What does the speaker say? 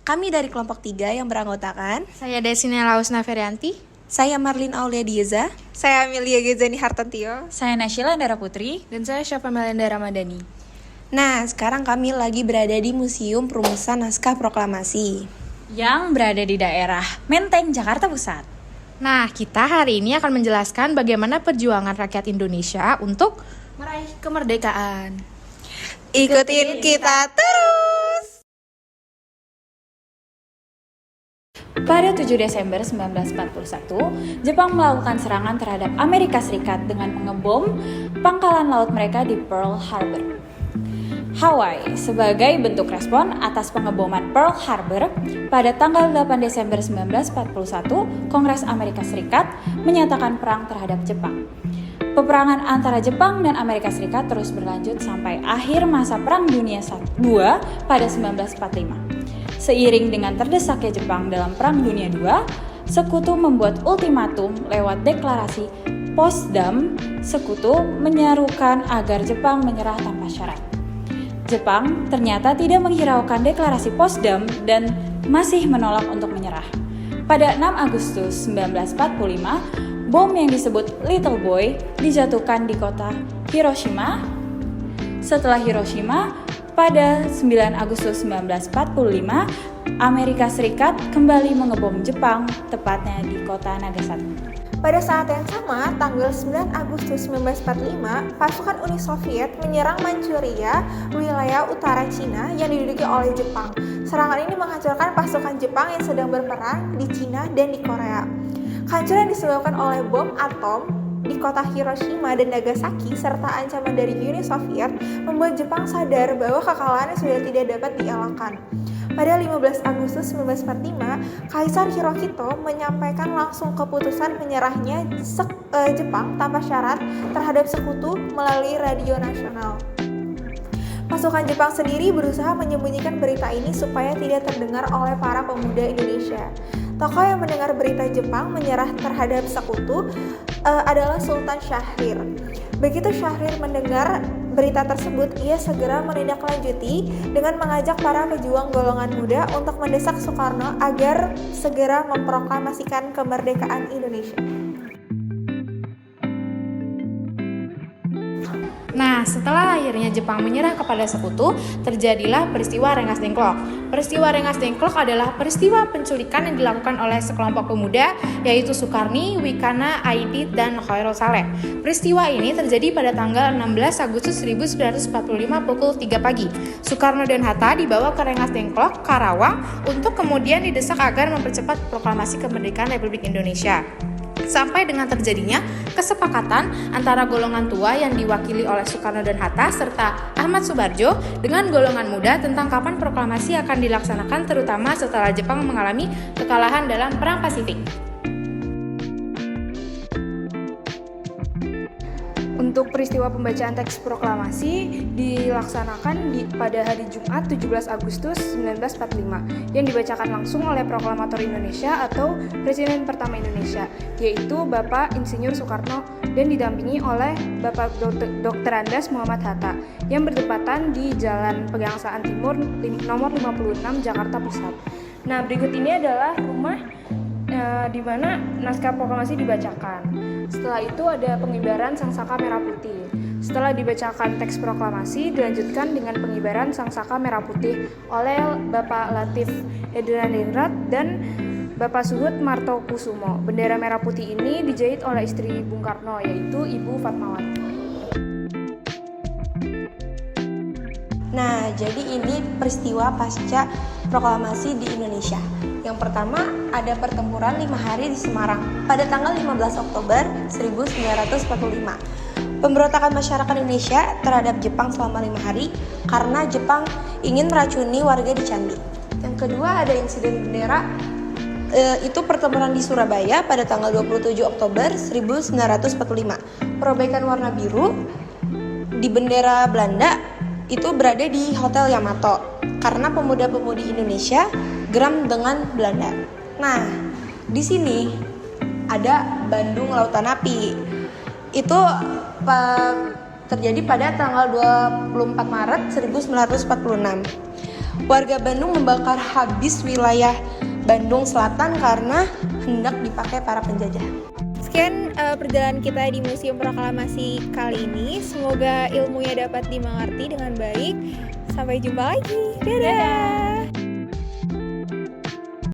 Kami dari kelompok 3 yang beranggotakan Saya Desina Lausna Ferianti. saya Marlin Aulia Dieza, Saya Amelia Gezani Hartantio. Saya Nasyila Andara Putri. Dan saya Syafa Melenda Ramadhani. Nah, sekarang kami lagi berada di Museum Perumusan Naskah Proklamasi Yang berada di daerah Menteng, Jakarta Pusat. Nah, kita hari ini akan menjelaskan bagaimana perjuangan rakyat Indonesia untuk meraih kemerdekaan. Ikutin kita terus. Pada 7 Desember 1941, Jepang melakukan serangan terhadap Amerika Serikat dengan mengebom pangkalan laut mereka di Pearl Harbor, Hawaii. Sebagai bentuk respon atas pengeboman Pearl Harbor, pada tanggal 8 Desember 1941, Kongres Amerika Serikat menyatakan perang terhadap Jepang. Peperangan antara Jepang dan Amerika Serikat terus berlanjut sampai akhir masa Perang Dunia II pada 1945. Seiring dengan terdesaknya Jepang dalam Perang Dunia II, Sekutu membuat ultimatum lewat deklarasi Potsdam. Sekutu menyerukan agar Jepang menyerah tanpa syarat. Jepang ternyata tidak menghiraukan deklarasi Potsdam dan masih menolak untuk menyerah. Pada 6 Agustus 1945, bom yang disebut Little Boy dijatuhkan di kota Hiroshima. Setelah Hiroshima, pada 9 Agustus 1945, Amerika Serikat kembali mengebom Jepang, tepatnya di kota Nagasaki. Pada saat yang sama, tanggal 9 Agustus 1945, pasukan Uni Soviet menyerang Manchuria, wilayah utara Cina yang diduduki oleh Jepang. Serangan ini menghancurkan pasukan Jepang yang sedang berperang di Cina dan di Korea. Kehancuran disebabkan oleh bom atom di kota Hiroshima dan Nagasaki serta ancaman dari Uni Soviet membuat Jepang sadar bahwa kekalahannya sudah tidak dapat dielakkan. Pada 15 Agustus 1945, Kaisar Hirohito menyampaikan langsung keputusan menyerahnya Jepang tanpa syarat terhadap Sekutu melalui radio nasional. Pasukan Jepang sendiri berusaha menyembunyikan berita ini supaya tidak terdengar oleh para pemuda Indonesia. Tokoh yang mendengar berita Jepang menyerah terhadap Sekutu adalah Sultan Syahrir. Begitu Syahrir mendengar berita tersebut, ia segera menindaklanjuti dengan mengajak para pejuang golongan muda untuk mendesak Soekarno agar segera memproklamasikan kemerdekaan Indonesia. Nah, setelah akhirnya Jepang menyerah kepada Sekutu, terjadilah peristiwa Rengas Dengklok. Peristiwa Rengas Dengklok adalah peristiwa penculikan yang dilakukan oleh sekelompok pemuda, yaitu Sukarni, Wikana, Aidit, dan Khairul Saleh. Peristiwa ini terjadi pada tanggal 16 Agustus 1945 pukul 3 pagi. Soekarno dan Hatta dibawa ke Rengas Dengklok, Karawang, untuk kemudian didesak agar mempercepat proklamasi kemerdekaan Republik Indonesia. Sampai dengan terjadinya kesepakatan antara golongan tua yang diwakili oleh Soekarno dan Hatta serta Ahmad Subarjo dengan golongan muda tentang kapan proklamasi akan dilaksanakan, terutama setelah Jepang mengalami kekalahan dalam Perang Pasifik. Untuk peristiwa pembacaan teks proklamasi dilaksanakan pada hari Jumat 17 Agustus 1945 yang dibacakan langsung oleh Proklamator Indonesia atau Presiden pertama Indonesia, yaitu Bapak Insinyur Soekarno dan didampingi oleh Bapak Dr. Andes Muhammad Hatta yang bertepatan di Jalan Pegangsaan Timur nomor 56 Jakarta Pusat. Nah, berikut ini adalah rumah di mana naskah proklamasi dibacakan. Setelah itu ada pengibaran sangsaka merah putih. Setelah dibacakan teks proklamasi, dilanjutkan dengan pengibaran sangsaka merah putih oleh Bapak Latif Edranendrat dan Bapak Suhut Marto Kusumo. Bendera merah putih ini dijahit oleh istri Bung Karno, yaitu Ibu Fatmawati. Nah, jadi ini peristiwa pasca proklamasi di Indonesia. Yang pertama, ada pertempuran 5 hari di Semarang pada tanggal 15 Oktober 1945. Pemberontakan masyarakat Indonesia terhadap Jepang selama 5 hari karena Jepang ingin meracuni warga di Candi. Yang kedua, ada insiden bendera, itu pertempuran di Surabaya pada tanggal 27 Oktober 1945. Perbaikan warna biru di bendera Belanda itu berada di Hotel Yamato karena pemuda-pemudi Indonesia geram dengan Belanda. Nah, di sini ada Bandung Lautan Api. Itu terjadi pada tanggal 24 Maret 1946. warga Bandung membakar habis wilayah Bandung Selatan karena hendak dipakai para penjajah. Sekian perjalanan kita di Museum Proklamasi kali ini. Semoga ilmunya dapat dimengerti dengan baik. Sampai jumpa lagi. Dadah.